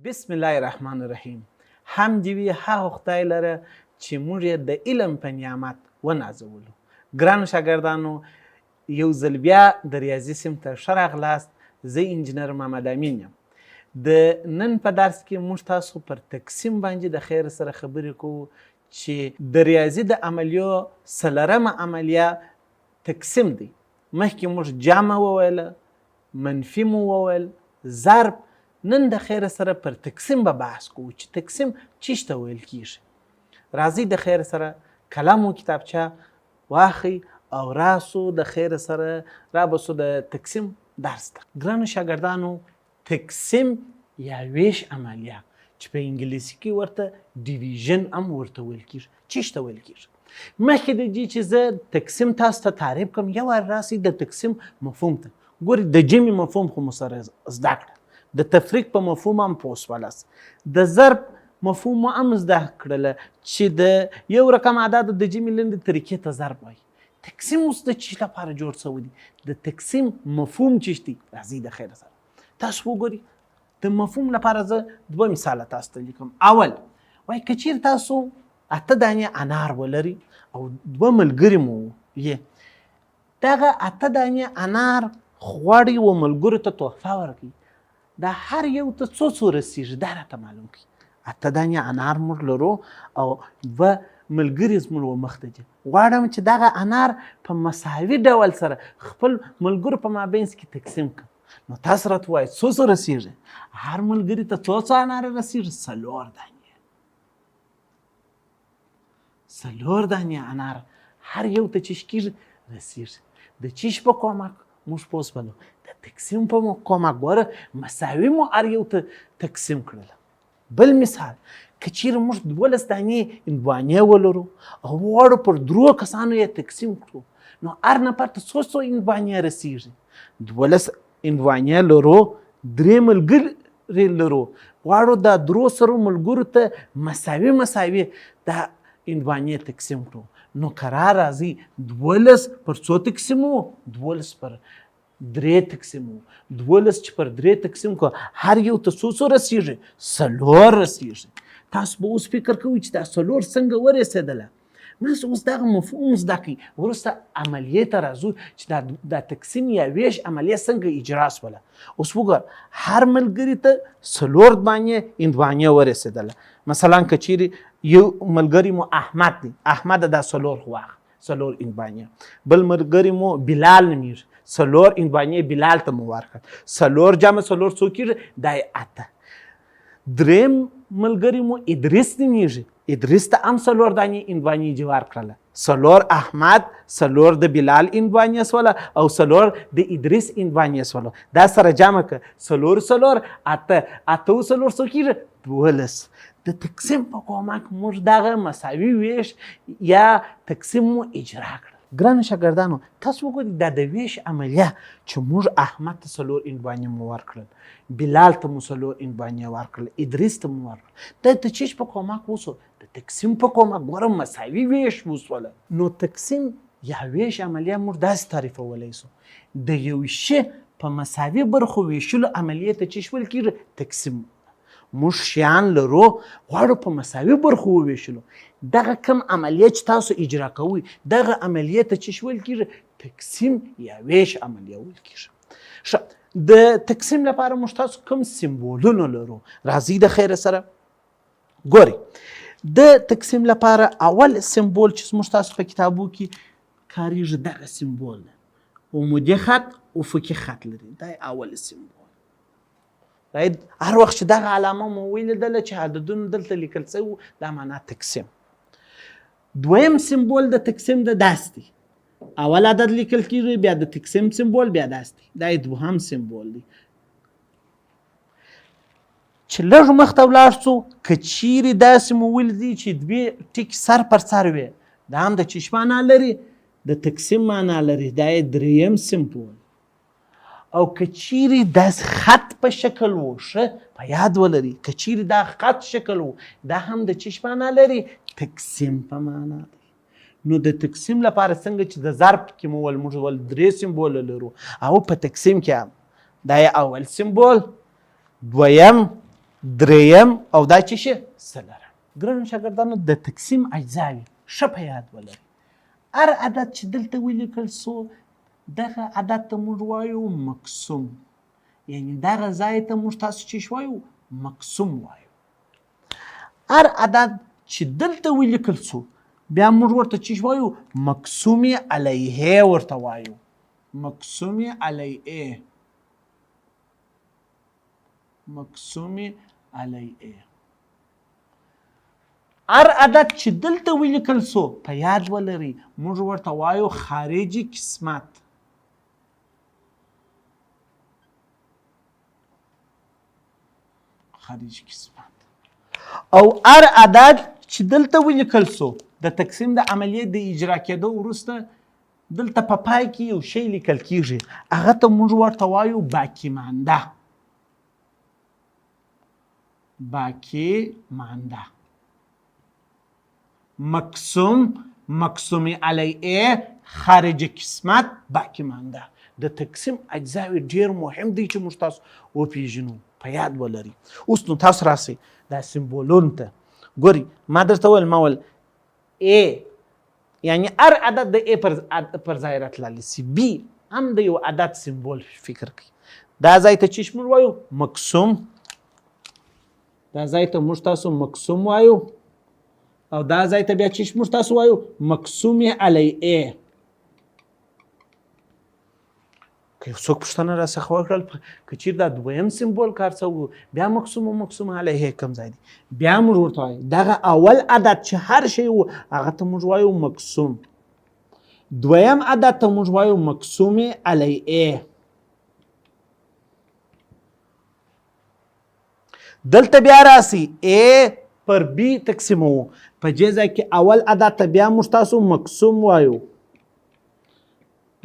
بسم الله الرحمن الرحیم. هم دې وي هغه خدای لره چې موږ یې د علم په نعمت ونازولو. ګرانو شاګردانو، یو ځل بیا د ریاضي صنف ته ښه راغلاست. زه انجینر محمد امین یم. د نن په درس کې موږ تاسو پر تقسیم باندې د خیر سره خبرې کوو چې د ریاضي د عملیو څلورمه عملیه تقسیم دی. مخکې موږ جمع وویله، منفي مو وویل، ضرب. نن د خیر سره پر تقسیم به بحث کوو چې تقسیم چی ته ویل کیږي. راځئ د خیر سره قلم و کتابچه واخی او راسو د خیر سره رابسو د تقسیم درس ته. ګرانو شاګردانو، تقسیم یا ویش عملیه چې په انګلیسي کې ورته ډیویژن هم ورته ویل کیږي. چی ته ویل کیږي؟ مخکې د دې چې زه تقسیم تاسو ته تعریف کوم، یو وار راسئ د تقسیم مفهوم ته. ګورئ، د جمع مفهوم خو مو سره زده کړه، د تفریق په مفهوم هم پوه شولاست، د ضرب مفهوم هم زده کړله چې د یو رقم عدد د جمع لنډې طریقې ته ضرب وایي. تقسیم اوس د چی لپاره جوړ شوی دی؟ د تقسیم مفهوم چې دی، راځئ د خیر سره تاسو وګورئ. د مفهوم لپاره زه دوه مثاله تاسو ته لیکم. اول وایي که چیرې تاسو 8 دانې انار ولري او دوه ملګري مو یې، دغه 8 دانې انار غواړئ و ملګرو ته تحفه ورکړئ. دا هر یو ته څو رسیږي دا راته معلوم کړي. 8 دانې انار موږ لرو او دوه ملګري زموږ مخته دي. غواړم چې دغه انار په مساوي ډول سره خپل ملګرو په مابینځ کې تقسیم کړم. نو تاسو راته وایئ څو رسیږي؟ هر ملګري ته څو انار رسیږي؟ 4 دانې. 4 دانې انار هر یو ته چی کېږي؟ رسیږي. د چیش په کومک موږ پوه شولو؟ د تقسیم په کومک. ګوره، مساوي مو هر یو ته تقسیم کړله. بل مثال، که چیرې موږ 12 دانې هندوانې ولرو او غواړو پر 3 کسانو یې تقسیم کړو، نو هر نفر ته څو هندوانې رسیږي؟ 12 هندوانې لرو، 3 ملګري لرو، غواړو دا 3 سرو ملګرو ته مساوي دا هندوانې تقسیم کړو. نو قرار راځي 12 پر څو تقسیمو؟ 12 پر 3 تقسیمو. 12 چې پر 3 تقسیم کو، هر یو ته څو رسیږي؟ 4 رسیږي. تاسو به اوس فکر کوئ چې دا 4 څنګه ورسېدله. بس اوس دغه مفهوم زده کړئ. وروسته عملیې ته راځو چې دا تقسیم یا ویش عملیه څنګه اجرا شوله. اوس وګوره، هر ملګري ته 4 دانې هندوانې ورسېدله. مثلا که چیرې یو ملګری مو احمد دی، احمد دا 4 واخ 4 هندوانې. بل ملګری مو بلال نومیږي، 4 هندوانې بلال ته مو ورکړه. 4 جمع 4 څو کېږي؟ دا 8. دریم ملګری مو ادریس نومیږي، ادریس ته هم 4 دانې هندوانې جې ورکړله. 4 احمد، 4 د بلال هندوانې سوله او 4 د ادریس هندوانې سوله. دا سره جمع که 4 4 8 8 4 څو کېږي؟ 12. د تقسیم په کومک موږ دغه مساوي ویش یا تقسیم مو اجرا کړه. ګرانو شاګردانو، تاسو وګورئ، دا د ویش عملیه چې موږ احمد ته 4 هندوانې مو ورکړل، بلال ته مو 4 هندوانې ورکړل، ادریس ته مو ورکړل، دا د چیش په کومک وسو؟ د تقسیم په کومک. ګوره، مساوي ویش وسوله. نو تقسیم یا ویش عملیه موږ داسې تعریفولی سو: د یو شي په مساوي برخو ویشلو عملیې ته چیش ویل کېږي؟ تقسیم. موږ شیان لرو، غواړو په مساوي برخو وویشلو. دغه کم عملیه چې تاسو اجرا کوئ، دغه عملیه ته چی ویل کېږي؟ تقسیم یا ویش عملیه ویل کېږي. ښه، د تقسیم لپاره موږ تاسو کوم سمبولونه لرو؟ راځئ د خیر سره ګورئ. د تقسیم لپاره اول سمبول چې موږ تاسو په کتابو کې کاریږي، دغه سمبول دی. عمودي خط، افقي خط لري. دا اول سمبول. هر وخت چې دغه علامه مو ولیدله چې عددونه دلته لیکل شوي، دا معنا تقسیم. دویم سمبول د تقسیم د داس دی. اول عدد لیکل کېږي، بیا د تقسیم سمبول، بیا داس دی. دا دوهم سمبول دی. چې لږ مخته ولاړ شو، که چیرې داسې مو ولیدي چې 2 ټکي سر پر سر وي، دا هم د چیش معنا لري؟ د تقسیم معنا لري. دا دریم سمبول. او که چیرې داس خط په شکل وو، ښه په یاد ولري، که چیرې دا خط شکل وو، دا هم د چیش معنا لري؟ تقسیم په معنا دی. نو د تقسیم لپاره څنګه چې د ضرب کې مو ول موږ ول 3 سمبول لرو، او په تقسیم کې هم دا اول سمبول، دویم دریم او دا چې شه څلورم. ګرانو شاګردانو د تقسیم اجزاوې ښه په یاد ولرئ. هر عدد چې دلته ولیکل سو دغه عدد ته موږ وایو مقسوم، یعنی دغه ځای ته موږ تاسو چې وایو مقسوم وایو. هر عدد چې دلته ولیکل سو بیا موږ ورته چې وایو مقسوم علیه ورته وایو، مقسوم علیه، مقسوم علیه. هر عدد چې دلته ولیکل سو په یاد ولرئ موږ ورته وایو خارجي قسمت، خارجي قسمت. او هر عدد چې دلته ولیکل سو د تقسیم د عملیې د اجرا کېدو وروسته دلته په پای کې یو شی لیکل کیږي، هغه ته موږ ورته وایو باقی مانده، باقی مانده. مقسوم، مقسوم علیه، خارجي قسمت، باقی مانده. د تقسیم اجزاوې ډیر مهم دي چې موږ تاسو وپیژنو، په یاد ولري. اوس نو تاسو راسئ دا سمبولونو ته ګورئ. ما درته وویل ما ویل ا یعنی هر عدد د ا پر ځای راتللی سي. بي هم د یو عدد سمبول فکر کوي. دا ځای ته چې موږ وایو مقسوم، دا ځای ته موږ تاسو مقسوم وایو، او دا ځای ته بیا چې موږ تاسو وایو مقسوم علیه. که یو څوک پوښتنه راڅخه وکړل که چیرې دا دویم سمبول کار څه و بیا مقسوم و مقسوم علیه کوم ځای دی، بیا موږ ورته وایو دغه اول عدد چې هر شی و هغه ته موږ وایو مقسوم، دویم عدد ته موږ وایو مقسوم علیه. دلته بیا راسي ا پر بي تقسیمو، په دې ځای کې اول عدد ته بیا موږ تاسو مقسوم وایو،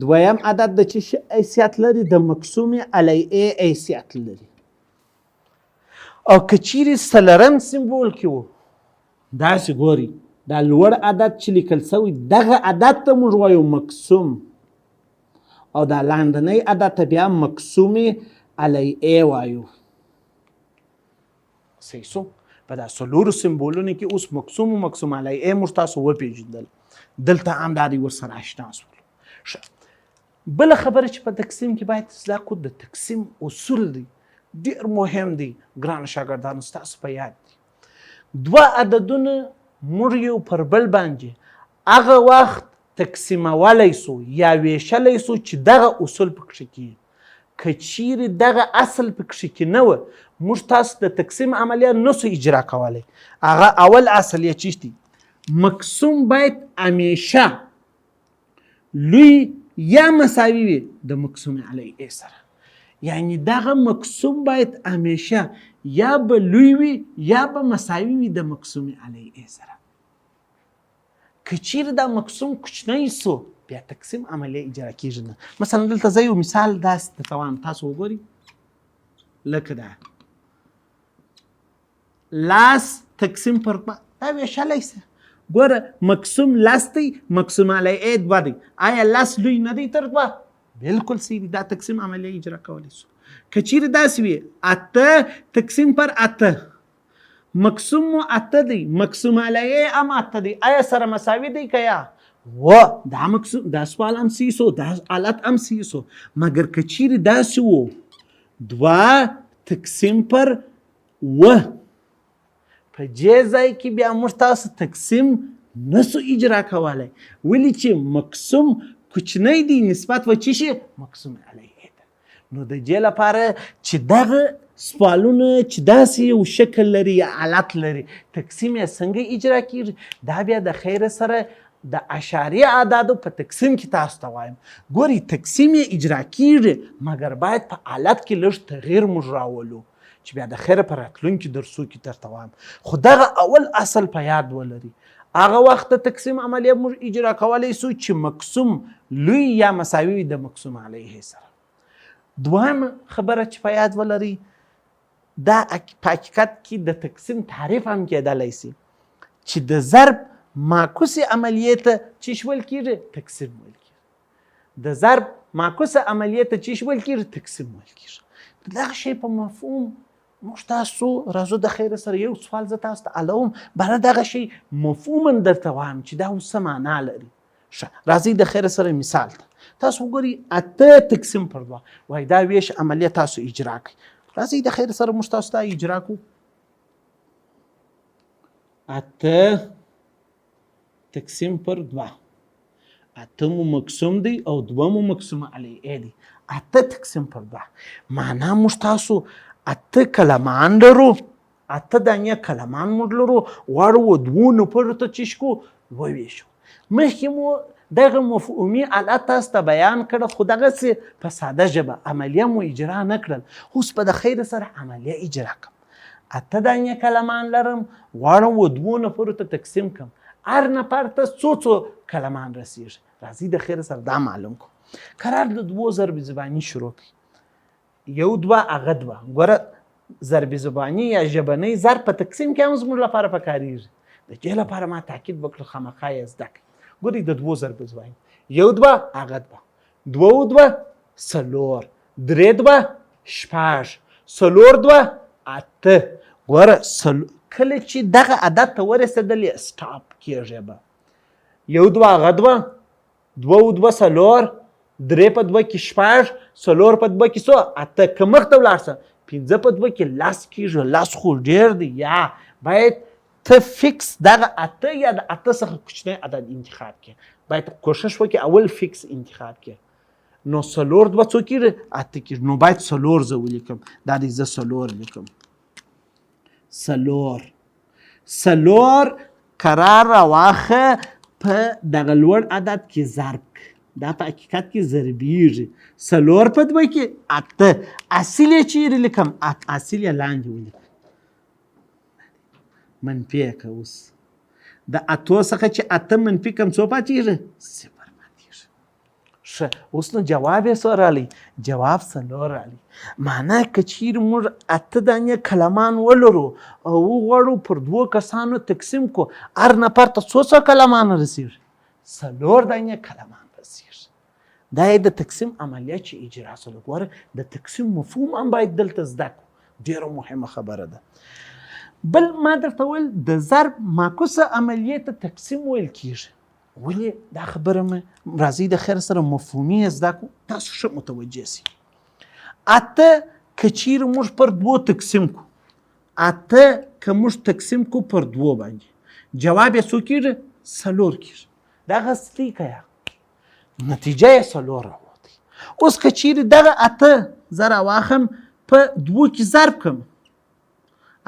دویم عدد د چې حیثیت لري د مقسوم علیه حیثیت لري. او که چیرې څلورم سمبول کې و داسې ګوري دا لوړ عدد چې لیکل شوی دغه عدد ته موږ وایو مقسوم، او دا لاندنی عدد ته بیا مقسوم علیه وایو. صحیح شو؟ په دا څلورو سمبولونو کې اوس مقسوم و مقسوم علیه موږ تاسو وپېژندل، دلته هم دا دی ورسره اشنا شول. بله خبره چې په تقسیم کې باید زده کړو د تقسیم اصول دی، ډېر مهم دی ګرانو شاګردانو ستاسو په یاد دي. دوه عددونه موږ یو پر بل باندې هغه وخت تقسیمولی سو یا ویشلی سو چې دغه اصول پکښې کېږي. که چیرې دغه اصل پکښې کې نه وه موږ تاسو د تقسیم عملیه نسو اجرا کولی. هغه اول اصل یې چیش دی؟ مقسوم باید همیشه لوی یا مساوي وي د مقسوم علیه سره، یعنی دغه مقسوم باید همیشه یا به لوی وي یا به مساوي وي د مقسوم علیه سره. که چیرې دا مقسوم کوچنی سو بیا تقسیم عملیه اجرا کیږي نه. مثلا دلته زه یو مثال داسې درته وایم، تاسو وګورئ لکه دا لاس تقسیم پر دا ویشلی سه. ګوره مقسوم لاس دی، مقسوم علیه دوه دی. آیا لاس لوی نه دی تر دوه؟ بالکل صحیح دی، دا تقسیم عملیه اجرا کولی سو. که چیرې داسې وي اته تقسیم پر اته، مقسوم مو اته دی، مقسوم علیه هم اته دی، آیا سره مساوي دی که یا؟ و دا مقسوم دا سوال هم صحیح سو، دا حالت هم صحیح سو. مګر که چیرې داسې و دوه تقسیم پر و په دې ځای کې بیا موږ تاسو تقسیم نسو اجرا کولی، ولې چې مقسوم کوچنی دی نسبت و چی شي مقسوم علیه ده. نو د دې لپاره چې دغه سوالونه چې داسې یو شکل لري یا حالت لري تقسیم یې څنګه اجرا کیږي، دا بیا د خیر سره د اشاریه اعدادو په تقسیم کې تاسو ته وایم. ګورئ تقسیم یې اجرا کیږي مګر باید په حالت کې لږ تغییر موږ راولو چې بیا د خیره په راتلونکي درسو کې درته وایم. خو دغه اول اصل په یاد ولري. هغه وخت د تقسیم عملیه موږ اجرا کولی سو چې مقسوم لوی یا مساوي وي د مقسوم علیه سره. دویمه خبره چې په یاد ولري دا په حقیقت کې د تقسیم تعریف هم کېدلی سي چې د ضرب معکوسې عملیې ته چې ویل کېږي تقسیم ویل کېږي، د ضرب معکوسه عملیې ته چې ویل کېږي تقسیم ویل کېږي. دغه شی په مفهوم موږ تاسو راځو د خیر سره یو سوال زه تاسو ته الوم بله دغه شی مفهوما درته وایم چې دا اوس څه معنا لري. راځئ د خیر سره مثال ته تاسو وګورئ 8 تقسیم پر 2 وایي دا ویش عملیه تاسو اجرا کړئ. راځئ د خیر سره موږ تاسو ته اجرا کړو. 8 تقسیم پر 2 8 مو مقسوم دی او 2 مو مقسوم علیه دی. 8 تقسیم پر 2 معنا موږ تاسو 8 کلمان لرو، 8 دانې کلمان موږ لرو، واړو و 2 نفرو ته چې شکو وویشو. مخکې مو دغه مفهومي حالت تاسو ته بیان کړه خو دغسې په ساده ژبه عملیه مو اجرا نه کړل. اوس په د خیر سره عملیه اجرا کړم. 8 دانې کلمان لرم، غواړم و 2 نفرو ته تقسیم کړم. هر نفر ته څو کلمان رسیږي. راځئ د خیر سره دا معلوم کړو. قرار د 2 ضرب زباني شروع کړئ. 1 2 هغه 2 ګوره ضرب زباني یا ژبنی ضرب په تقسیم کې هم زموږ لپاره پکارېږي. د دې لپاره ما تاکید وکړ خامخا یې زده کړئ. ګورئ د 2 ضرب زباني 1 2 هغه 2 2 2 4 3 2 6 4 2 8 ګوره کله چې دغه عدد ته ورسېدلې سټاپ کېږي به 1 2 هغه 2 2 2 4 3 په 2 کې 6 4 په 2 کې 8 که مخ ته ولاړ شه 5 په 2 کې 10 کېږي. 10 خو ډېر دی. یا باید ته فکس دغه 8 یا د 8 څخه کوچنی عدد انتخاب کړې. باید کوشش وکړې اول فکس انتخاب کړې. نو 4 2 څو کېږي 8 کېږي. نو باید 4 زه ولیکم. دا دی زه 4 لیکم. 4 قرار راواخه په دغه لوړ عدد کې ضرب. دا په حقیقت کې ضربیږي. 4 په 2 کې 8 اصل یې چیرې لیکم؟ اصل یې لاندې ولیکم. منفي یې که اوس د 8 څخه چې 8 منفي کم څو پاتېږي؟ 0 پاتېږي. ښه اوس نو جواب یې څو راغلی؟ جواب 4 راغلی. معنا که چیرې موږ 8 دانې کلمان ولرو او وغواړو پر 2 کسانو تقسیم کو هر نفر ته څو کلمان رسېږي؟ 4 دانې کلمان رسېږي. دا یې د تقسیم عملیه چې اجرا سوله. ګوره د تقسیم مفهوم هم باید دلته زده کړو. ډېره مهمه خبره ده. بل ما درته ویل د ضرب معکوسه عملیې ته تقسیم ویل کېږي. ولې دا خبره مې راځئ د خیر سره مفهومي زده کړو تاسو ښه متوجه سئ. 8 که چیرې موږ پر 2 تقسیم کو 8 که موږ تقسیم کو پر 2 باندې جواب یې څو کېږي؟ 4 کېږي. دغسې که یا نتیجه یې 4 راوتی. اوس که چیرې دغه 8 زه راواخلم په 2 کې ضرب کړم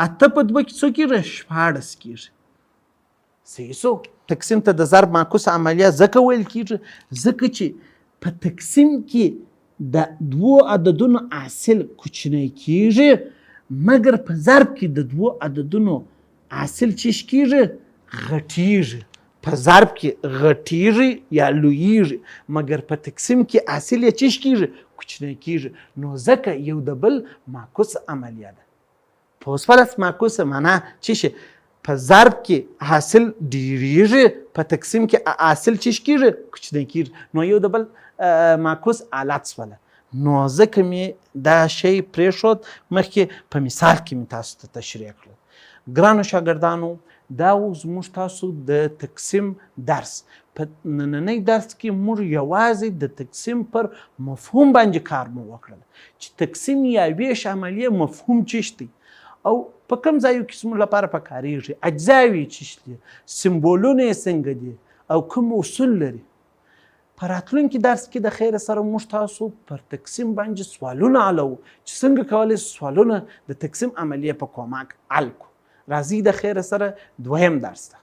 8 په 2 کې څو کېږي؟ 16 کېږي. صحیح شو. تقسیم ته د ضرب معکوس عملیه ځکه ویل کېږي ځکه چې په تقسیم کې د 2 عددونو حاصل کوچنی کېږي مګر په ضرب کې د 2 عددونو حاصل چې کېږي غټېږي. په ضرب کې غټېږي یا لویېږي مګر په تقسیم کې حاصل یې چې کېږي کوچنی کېږي. نو ځکه یو د بل معکوس عملیه ده. په اوسپلس معکوسه معنا چې شي په ضرب کې حاصل ډیریږي په تقسیم کې حاصل چې کېږي کوچنی کېږي. نو یو د بل معکوس حالت شوله. نو ځکه مې دا شی پرېښود مخکې په مثال کې مې تاسو ته تشریح کړل. ګرانو شاګردانو دا اوس موږ تاسو د تقسیم درس په نننی درس کې موږ یوازې د تقسیم پر مفهوم باندې کار مو وکړل چې تقسیم یا ویش عملیه مفهوم چیش دی او په کوم ځایو کې زموږ لپاره پکارېږي اجزاوې چیش دي سمبولونه یې څنګه دي او کوم اصول لري. په راتلونکي درس کې د خیر سره موږ تاسو پر تقسیم باندې سوالونه حلو چې څنګه کولی سوالونه د تقسیم عملیه په کومک حل کړو. راځئ د خیر سره دویم درس ته.